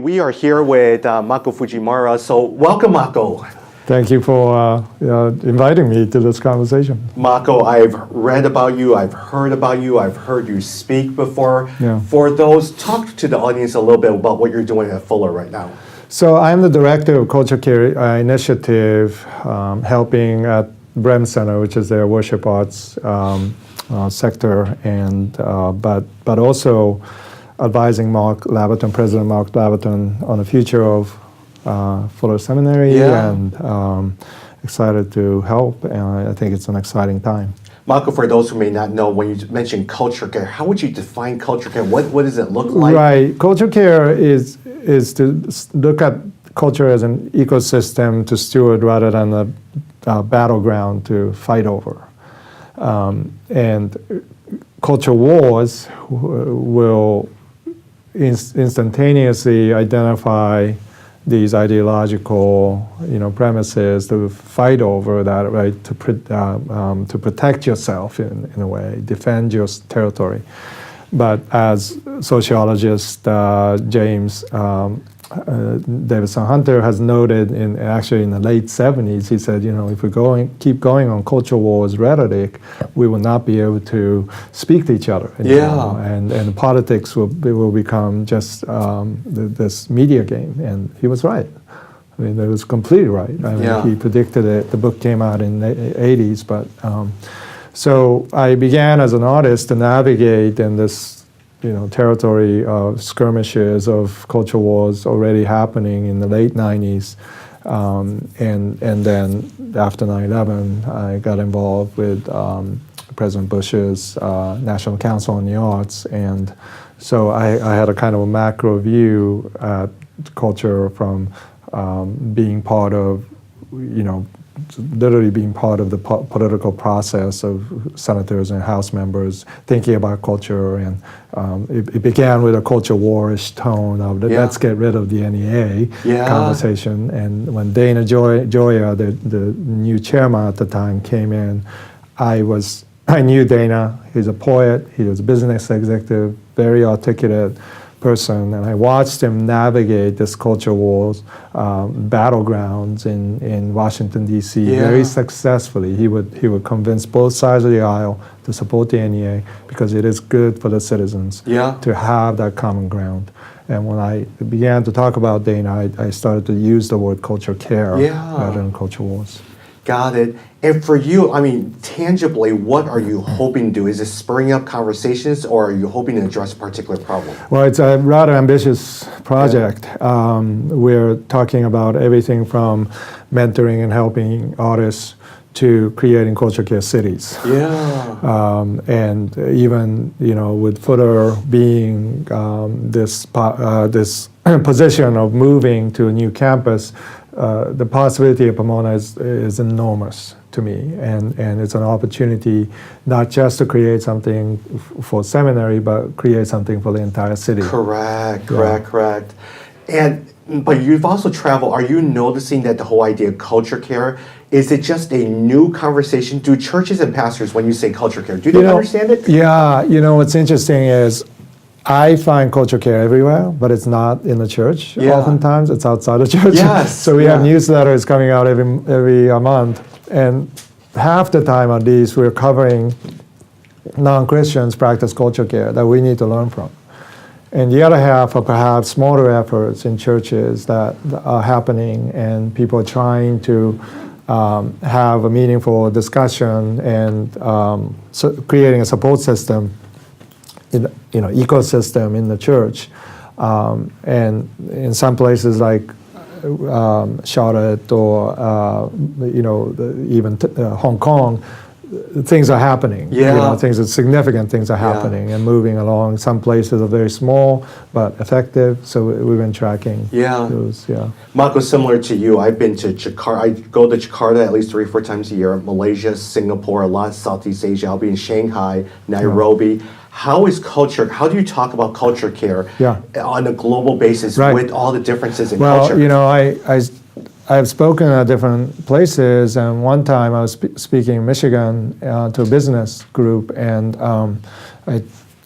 we are here with Makoto Fujimura. So welcome, Mako. Thank you for inviting me to this conversation. Mako, I've read about you, I've heard about you, I've heard you speak before. Yeah. For those, talk to the audience a little bit about what you're doing at Fuller right now. So I'm the director of Culture Care Initiative, helping at Brehm Center, which is their worship arts sector, and but also advising President Mark Laverton on the future of Fuller Seminary, and excited to help. And I think it's an exciting time. Mako, for those who may not know, when you mention culture care, how would you define culture care? What does it look like? Right, culture care is to look at culture as an ecosystem to steward rather than a battleground to fight over. And culture wars will instantaneously identify these ideological, premises to fight over that, right? To protect yourself in a way, defend your territory. But as sociologist James Davison Hunter has noted, in the late 70s, he said, if we keep going on culture wars rhetoric, we will not be able to speak to each other anymore. And politics will become just this media game. And he was right. I mean, he was completely right. I mean, he predicted it. The book came out in the 80s. But so I began as an artist to navigate in this territory of skirmishes of culture wars already happening in the late 90s. And then after 9/11, I got involved with President Bush's National Council on the Arts. And so I had a kind of a macro view at culture from being part of, literally being part of the political process of senators and House members thinking about culture, and it began with a culture warish tone of let's get rid of the NEA conversation. And when Dana Gioia, the new chairman at the time, came in, I knew Dana. He's a poet. He was a business executive, very articulate person, and I watched him navigate this culture wars battlegrounds in Washington D.C. very successfully. He would convince both sides of the aisle to support the NEA because it is good for the citizens to have that common ground. And when I began to talk about Dana, I started to use the word culture care rather than culture wars. Got it. And for you, I mean, tangibly, what are you hoping to do? Is it spurring up conversations, or are you hoping to address a particular problem? Well, it's a rather ambitious project. We're talking about everything from mentoring and helping artists to creating culture care cities. And even, with Fuller being this position of moving to a new campus, the possibility of Pomona is enormous to me, and it's an opportunity not just to create something for Seminary, but create something for the entire city. Correct. But you've also traveled. Are you noticing that the whole idea of culture care, is it just a new conversation? Do churches and pastors, when you say culture care, do they understand it? Yeah, what's interesting is I find culture care everywhere, but it's not in the church. Oftentimes, it's outside the church. So we have newsletters coming out every month, and half the time at least we're covering non-Christians practice culture care that we need to learn from. And the other half are perhaps smaller efforts in churches that are happening, and people are trying to have a meaningful discussion and creating a support system, ecosystem in the church. And in some places like Charlotte or even Hong Kong, things are happening. Significant things are happening and moving along. Some places are very small but effective. So we've been tracking those. Mako, similar to you, I've been to Jakarta. I go to Jakarta at least 3-4 times a year. Malaysia, Singapore, a lot of Southeast Asia. I'll be in Shanghai, Nairobi. How do you talk about culture care on a global basis with all the differences in culture? Well, I've spoken at different places, and one time I was speaking in Michigan to a business group, and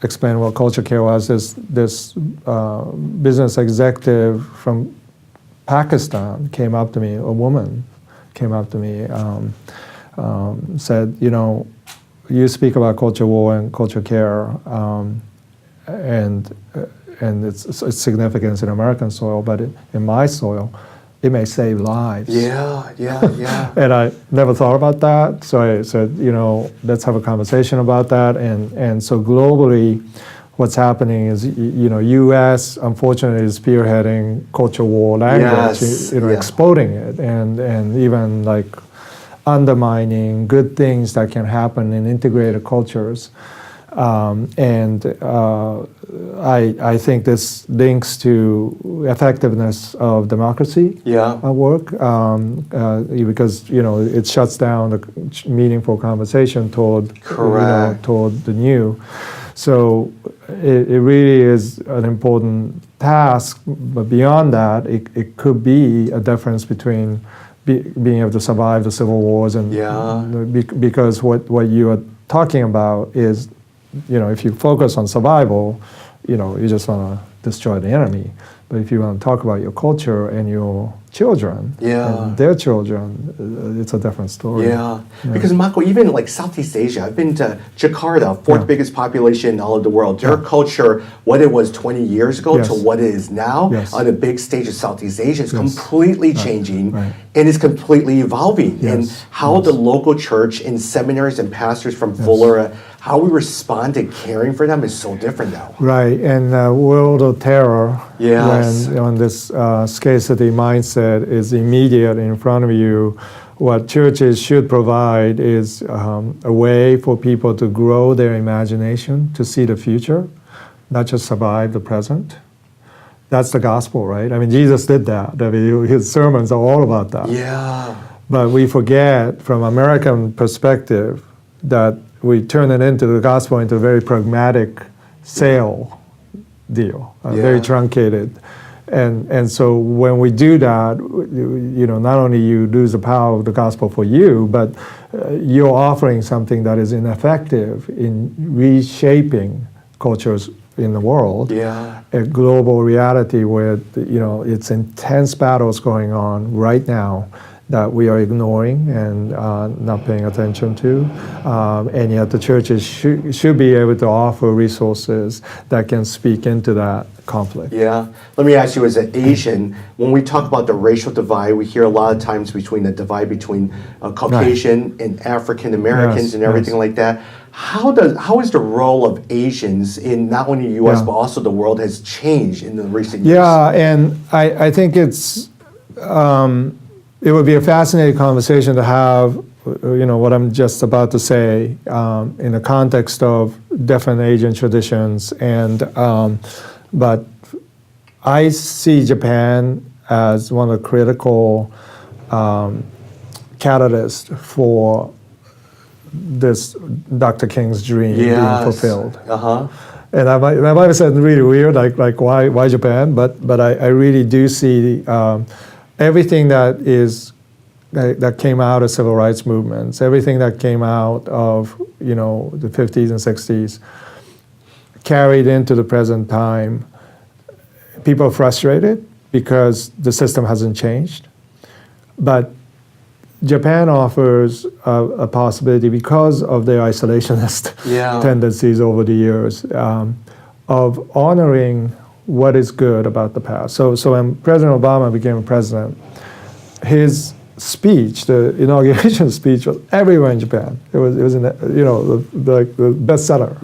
explain what culture care was, this business executive from Pakistan came up to me, a woman came up to me, said, you speak about culture war and culture care, and its significance in American soil, but in my soil, it may save lives. Yeah. And I never thought about that, so I said, let's have a conversation about that. And so globally, what's happening is, U.S. unfortunately is spearheading culture war language, exploding it, and even like undermining good things that can happen in integrated cultures. I think this links to effectiveness of democracy work, because it shuts down the meaningful conversation toward the new. So it really is an important task, but beyond that, it could be a difference between being able to survive the civil wars and because what you are talking about is, if you focus on survival, you just want to destroy the enemy. But if you want to talk about your culture and your children and their children, it's a different story. Because Mako, even like Southeast Asia, I've been to Jakarta, fourth biggest population in all of the world. Their culture, what it was 20 years ago to what it is now on the big stage of Southeast Asia is completely changing and is completely evolving. And how the local church and seminaries and pastors from Fuller, how we respond to caring for them is so different now. Right, and world of terror, when this scarcity mindset is immediate in front of you, what churches should provide is a way for people to grow their imagination, to see the future, not just survive the present. That's the gospel, right? I mean, Jesus did that. I mean, his sermons are all about that. But we forget, from American perspective, that we turn it into the gospel into a very pragmatic sale deal, very truncated. And so when we do that, not only you lose the power of the gospel for you, but you're offering something that is ineffective in reshaping cultures in the world. A global reality where, it's intense battles going on right now that we are ignoring and not paying attention to. And yet the churches should be able to offer resources that can speak into that conflict. Let me ask you, as an Asian, when we talk about the racial divide, we hear a lot of times between the divide between Caucasian and African Americans and everything like that. How is the role of Asians in not only the U.S. but also the world has changed in the recent years? And I think it's it would be a fascinating conversation to have, what I'm just about to say, in the context of different Asian traditions. But I see Japan as one of the critical catalysts for this Dr. King's dream being fulfilled. And I might have said really weird, like why Japan? But I really do see everything that came out of civil rights movements, everything that came out of the 50s and 60s, carried into the present time. People are frustrated because the system hasn't changed, but Japan offers a possibility, because of their isolationist tendencies over the years, of honoring what is good about the past. So when President Obama became president, his speech, the inauguration speech, was everywhere in Japan. It was in the bestseller.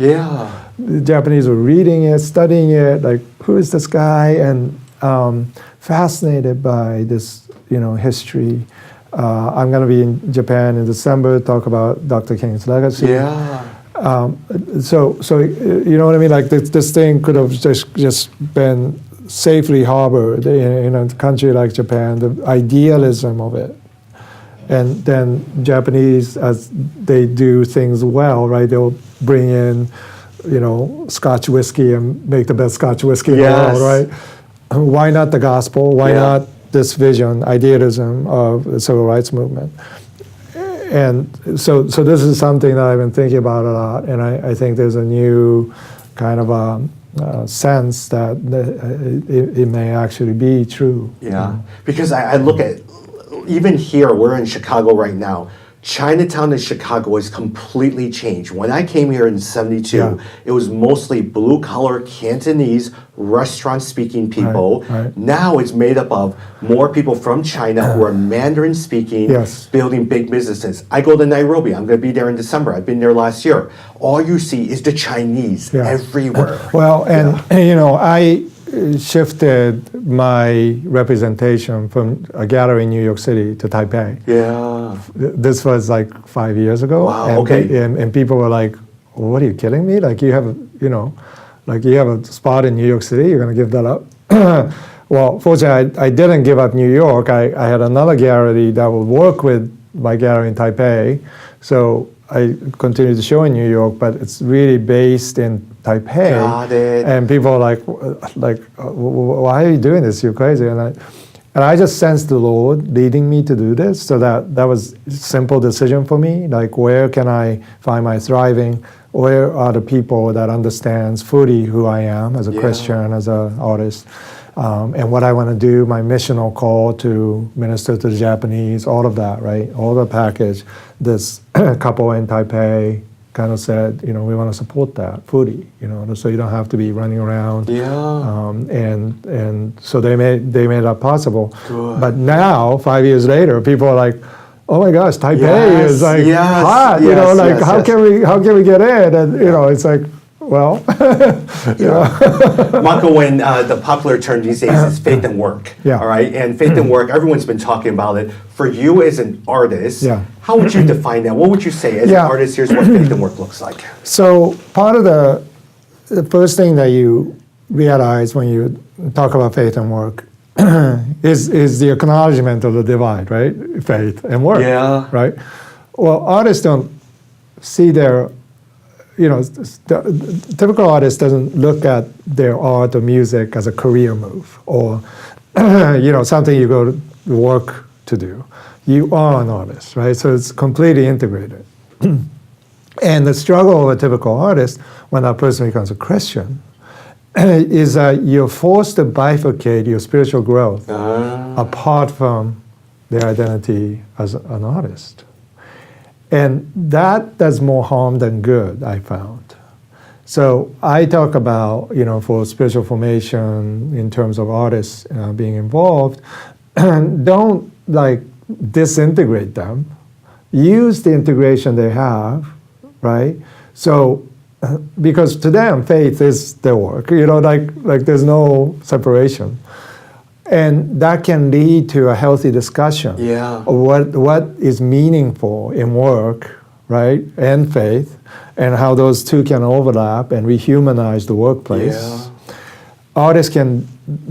The Japanese were reading it, studying it, like, who is this guy? And fascinated by this, history. I'm going to be in Japan in December, talk about Dr. King's legacy. So you know what I mean? Like this thing could have just been safely harbored in a country like Japan, the idealism of it. And then Japanese, as they do things well, right, they'll bring in, Scotch whiskey and make the best Scotch whiskey in the world, right? Why not the gospel? Why not this vision, idealism of the civil rights movement? And so this is something that I've been thinking about a lot, and I think there's a new kind of a sense that it may actually be true. Yeah, because I look at, even here, we're in Chicago right now. Chinatown in Chicago has completely changed. When I came here in '72, it was mostly blue-collar Cantonese restaurant-speaking people. Right. Now it's made up of more people from China who are Mandarin-speaking, Yes. building big businesses. I go to Nairobi. I'm going to be there in December. I've been there last year. All you see is the Chinese everywhere. Well, and you know, I shifted my representation from a gallery in New York City to Taipei. Yeah. This was like 5 years ago. Wow, and, okay. And people were like, "What are you kidding me? Like you have, you have a spot in New York City. You're going to give that up?" Well, fortunately, I didn't give up New York. I had another gallery that would work with my gallery in Taipei, so I continued to show in New York, but it's really based in Taipei. Got it. And people are like, why are you doing this? You're crazy. And I just sensed the Lord leading me to do this. So that was a simple decision for me. Like, where can I find my thriving? Where are the people that understands fully who I am as a Christian, as an artist? And what I want to do, my missional call to minister to the Japanese, all of that, right? All the package. This couple in Taipei kind of said, we want to support that fully, so you don't have to be running around. Yeah. And so they made that possible. Good. But now, 5 years later, people are like, oh my gosh, Taipei is like hot, how can we get in? And it's like, well, Mako, when the popular term these days is faith and work, all right? And faith and work, everyone's been talking about it. For you as an artist, how would you define that? What would you say as an artist, here's what faith and work looks like? So part of the first thing that you realize when you talk about faith and work is the acknowledgement of the divide, right? Faith and work, right? Well, artists don't see their the typical artist doesn't look at their art or music as a career move or, something you go to work to do. You are an artist, right? So it's completely integrated. And the struggle of a typical artist when that person becomes a Christian is that you're forced to bifurcate your spiritual growth apart from their identity as an artist. And that does more harm than good, I found. So I talk about, for spiritual formation in terms of artists being involved, don't disintegrate them. Use the integration they have, right? So, because to them, faith is their work, there's no separation. And that can lead to a healthy discussion of what is meaningful in work, right, and faith, and how those two can overlap and rehumanize the workplace. Artists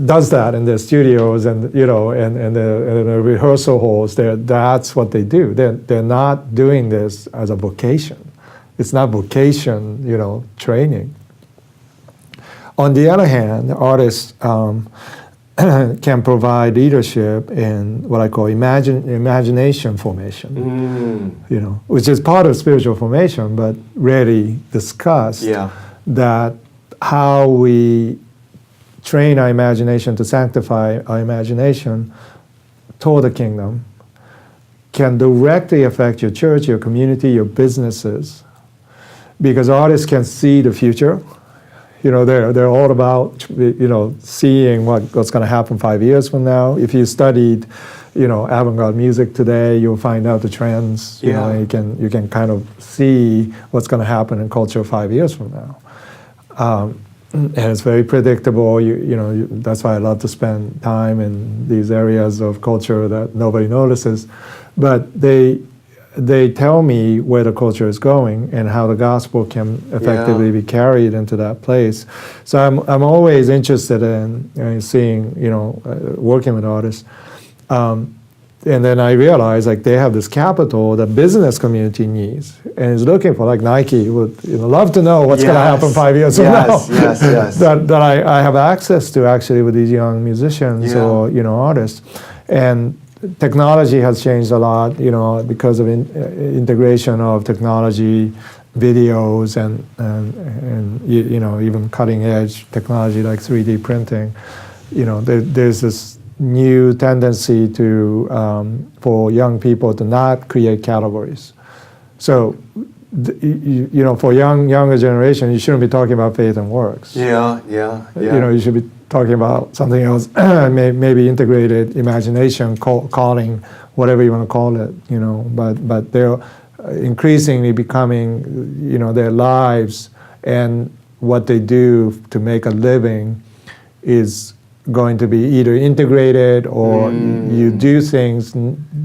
does that in their studios and and the rehearsal halls. That's what they do. They're not doing this as a vocation. It's not vocation, training. On the other hand, artists can provide leadership in what I call imagination formation, which is part of spiritual formation, but rarely discussed. That how we train our imagination to sanctify our imagination toward the kingdom can directly affect your church, your community, your businesses, because artists can see the future. They're all about, seeing what's going to happen 5 years from now. If you studied, avant-garde music today, you'll find out the trends. You can kind of see what's going to happen in culture 5 years from now. And it's very predictable. That's why I love to spend time in these areas of culture that nobody notices. But they tell me where the culture is going and how the gospel can effectively be carried into that place. So I'm always interested in seeing, working with artists. And then I realized they have this capital that business community needs and is looking for. Like Nike would love to know what's going to happen 5 years from now. that I have access to actually with these young musicians or artists. And technology has changed a lot, because of integration of technology videos and you know, even cutting edge technology like 3D printing, you know, there's this new tendency to for young people to not create categories. So you know, for younger generation, you shouldn't be talking about faith and works. Yeah. You know, you should be talking about something else, maybe integrated imagination, calling, whatever you want to call it. You know, but they're increasingly becoming, you know, their lives and what they do to make a living is going to be either integrated or you do things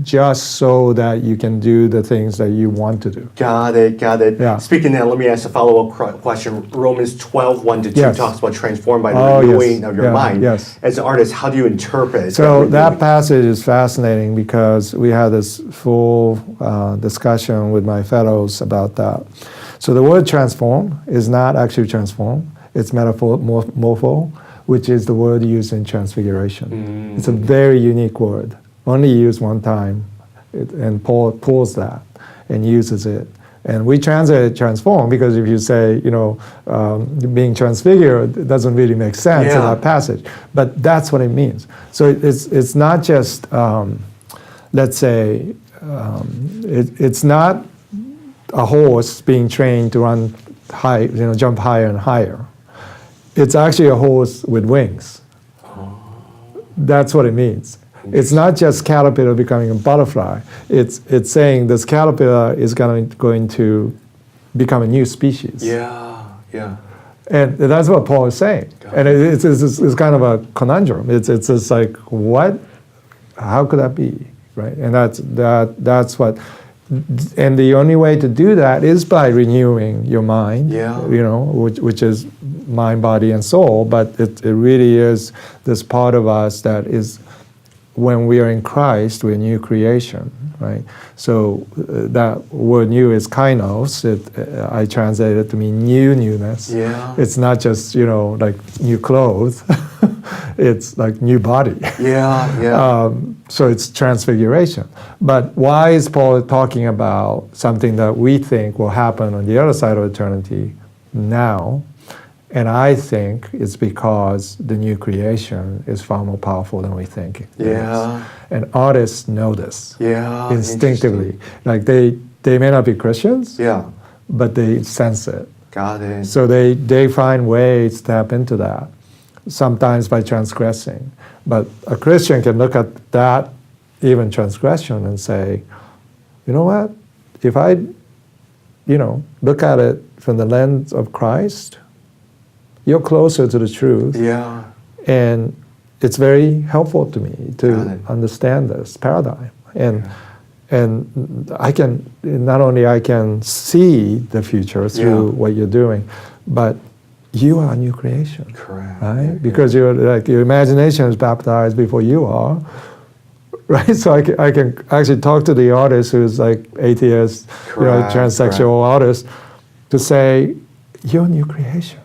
just so that you can do the things that you want to do. Got it. Yeah. Speaking of that, let me ask a follow-up question. Romans 12, 1-2 Yes. talks about transformed by the Oh, renewing yes. of your Yeah, mind. yes. As an artist, how do you interpret So that renewing? passage is fascinating because we had this full discussion with my fellows about that. So the word transform is not actually transform, it's metamorpho, which is the word used in transfiguration. It's a very unique word, only used one time, and Paul pulls that and uses it. And we translate transform because if you say, you know, being transfigured, it doesn't really make sense in that passage. But that's what it means. So it's not just, let's say, it's not a horse being trained to run high, you know, jump higher and higher. It's actually a horse with wings. That's what it means. It's not just caterpillar becoming a butterfly. It's saying this caterpillar is going to become a new species. Yeah. And that's what Paul is saying. And it's kind of a conundrum. It's just like, what? How could that be, right? And that's what. And the only way to do that is by renewing your mind. You know, which is mind, body, and soul. But it really is this part of us that is, when we are in Christ, we're a new creation, right? So that word new is kainos. I translate it to mean newness. Yeah. It's not just, you know, like new clothes. It's like new body. So it's transfiguration. But why is Paul talking about something that we think will happen on the other side of eternity now? And I think it's because the new creation is far more powerful than we think it is. And artists know this instinctively. Like they may not be Christians, but they sense it. Got it. So they find ways to tap into that, sometimes by transgressing. But a Christian can look at that, even transgression, and say, you know what? If I, you know, look at it from the lens of Christ, you're closer to the truth. And it's very helpful to me to understand this paradigm. And I can, not only I can see the future through what you're doing, but you are a new creation. Correct. Right? Because you're like, your imagination is baptized before you are. Right? So I can actually talk to the artist who's like atheist, you know, transsexual artist, to say, you're a new creation.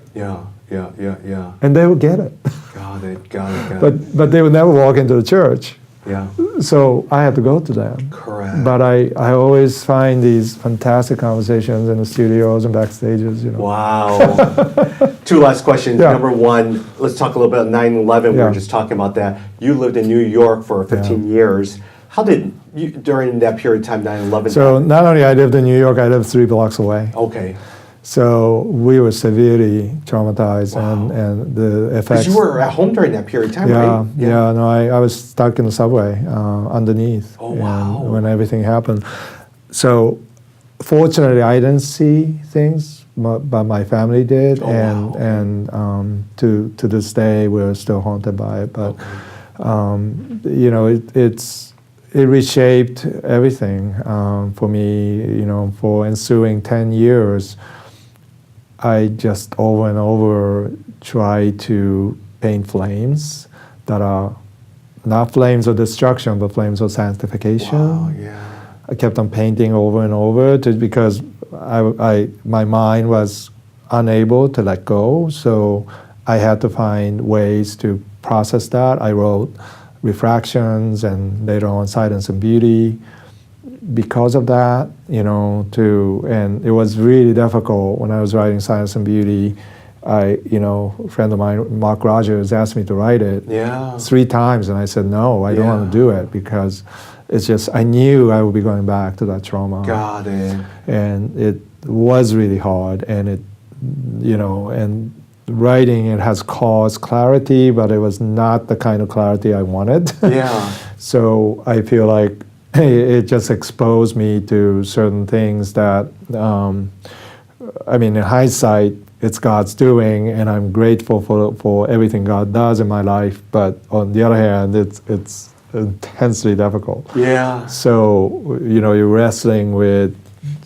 And they will get it. Got it. But they would never walk into the church. Yeah. So I had to go to them. Correct. But I always find these fantastic conversations in the studios and backstages, you know. Wow. Two last questions. Yeah. Number one, let's talk a little bit about 9/11. We were just talking about that. You lived in New York for 15 years. How did you, during that period of time, 9/11? So not only I lived in New York, I lived 3 blocks away. Okay. So we were severely traumatized, and the effects. Because you were at home during that period of time, right? No, I was stuck in the subway underneath. When everything happened. So fortunately, I didn't see things, but my family did, and to this day, we're still haunted by it. But you know, it reshaped everything for me. You know, for ensuing 10 years. I just over and over try to paint flames that are not flames of destruction, but flames of sanctification. I kept on painting over and over because my mind was unable to let go, so I had to find ways to process that. I wrote Refractions and later on Silence and Beauty. because of that, and it was really difficult when I was writing Science and Beauty. A friend of mine, Mark Rogers, asked me to write it 3 times, and I said no, I don't want to do it because it's just I knew I would be going back to that trauma. Got it. And it was really hard, and and writing it has caused clarity, but it was not the kind of clarity I wanted. Yeah. So I feel like it just exposed me to certain things that, in hindsight, it's God's doing, and I'm grateful for everything God does in my life. But on the other hand, it's intensely difficult. Yeah. So, you're wrestling with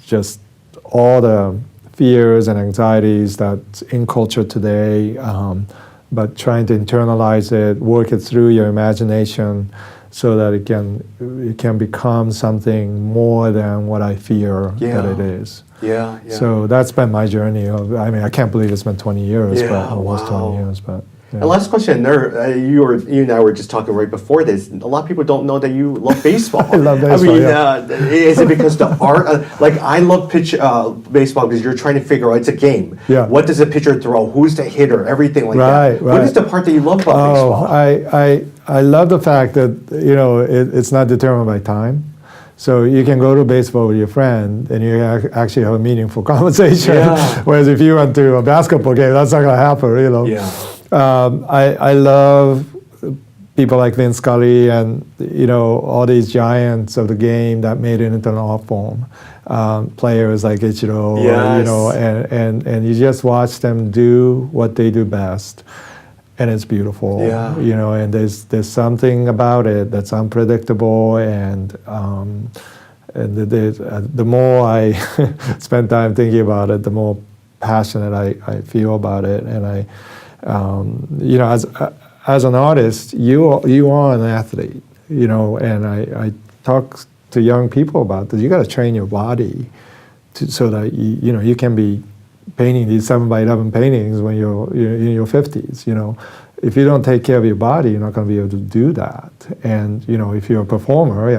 just all the fears and anxieties that's in culture today, but trying to internalize it, work it through your imagination so that it can become something more than what I fear that it is. Yeah. So that's been my journey. I can't believe it's been 20 years, but almost 20 years. But And last question, you and I were just talking right before this. A lot of people don't know that you love baseball. I love baseball. Is it because the art? I love baseball because you're trying to figure out it's a game. Yeah. What does a pitcher throw? Who's the hitter? Everything like that. Right. What is the part that you love about baseball? I love the fact that it's not determined by time. So you can go to baseball with your friend and you actually have a meaningful conversation. Yeah. Whereas if you went to a basketball game, that's not going to happen. Yeah. I love people like Vince Scully and all these giants of the game that made it into an art form. Players like Ichiro, and you just watch them do what they do best, and it's beautiful. Yeah. And there's something about it that's unpredictable, and the more I spend time thinking about it, the more passionate I feel about it, and as an artist, you are an athlete, and I talk to young people about this. You got to train your body so that you can be painting these 7x11 paintings when you're in your 50s. If you don't take care of your body, you're not going to be able to do that. And if you're a performer,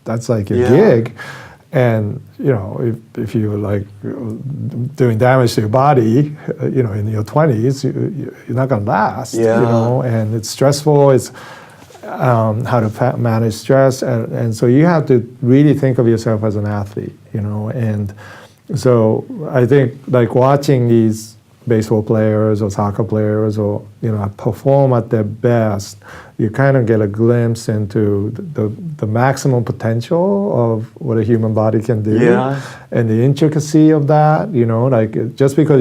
that's like your gig. And if you're like doing damage to your body, in your 20s, you're not going to last. And it's stressful. It's how to manage stress, and so you have to really think of yourself as an athlete. And so I think like watching these baseball players or soccer players or perform at their best, you kind of get a glimpse into the maximum potential of what a human body can do, and the intricacy of that. Like just because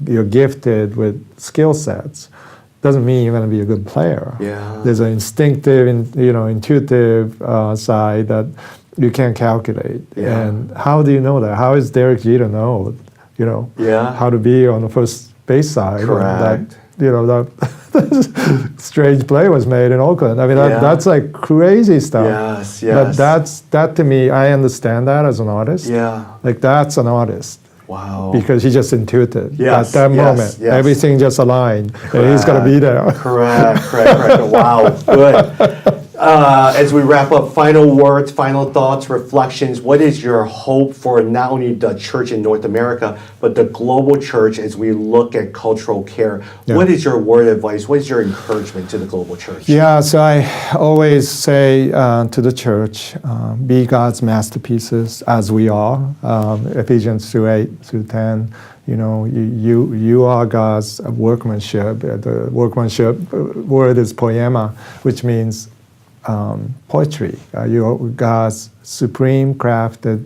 you're gifted with skill sets doesn't mean you're going to be a good player. There's an instinctive, intuitive side that you can't calculate. And how do you know that? How is Derek Jeter know? How to be on the first base side. Correct. That strange play was made in Oakland. That's like crazy stuff. Yes. But that to me, I understand that as an artist. Like that's an artist. Wow. Because he just intuited at that moment. Yes. Everything just aligned. And he's going to be there. Correct. Wow. Good. As we wrap up, final words, final thoughts, reflections. What is your hope for not only the church in North America, but the global church as we look at cultural care? What is your word of advice? What is your encouragement to the global church? So I always say to the church, be God's masterpieces as we are. Ephesians 2:8-10. You are God's workmanship. The workmanship word is poema, which means poetry. You are God's supreme crafted,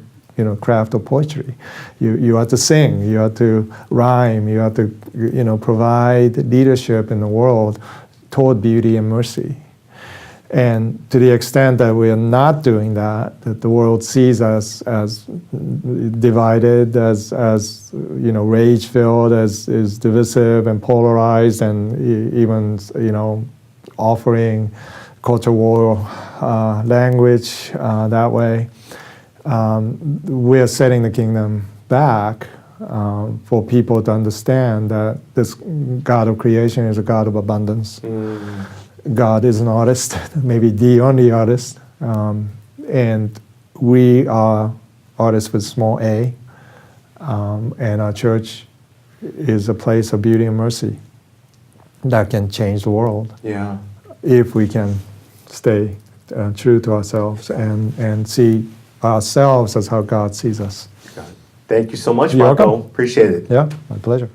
craft of poetry. You have to sing. You have to rhyme. You have to, provide leadership in the world toward beauty and mercy. And to the extent that we are not doing that the world sees us as divided, as rage-filled, as is divisive and polarized, and even, offering culture war language that way. We're setting the kingdom back for people to understand that this God of creation is a God of abundance. God is an artist, maybe the only artist, and we are artists with small a, and our church is a place of beauty and mercy that can change the world Yeah. if we can stay true to ourselves and see ourselves as how God sees us. Got it. Thank you so much, You're Marco. welcome. Appreciate it. Yeah, my pleasure.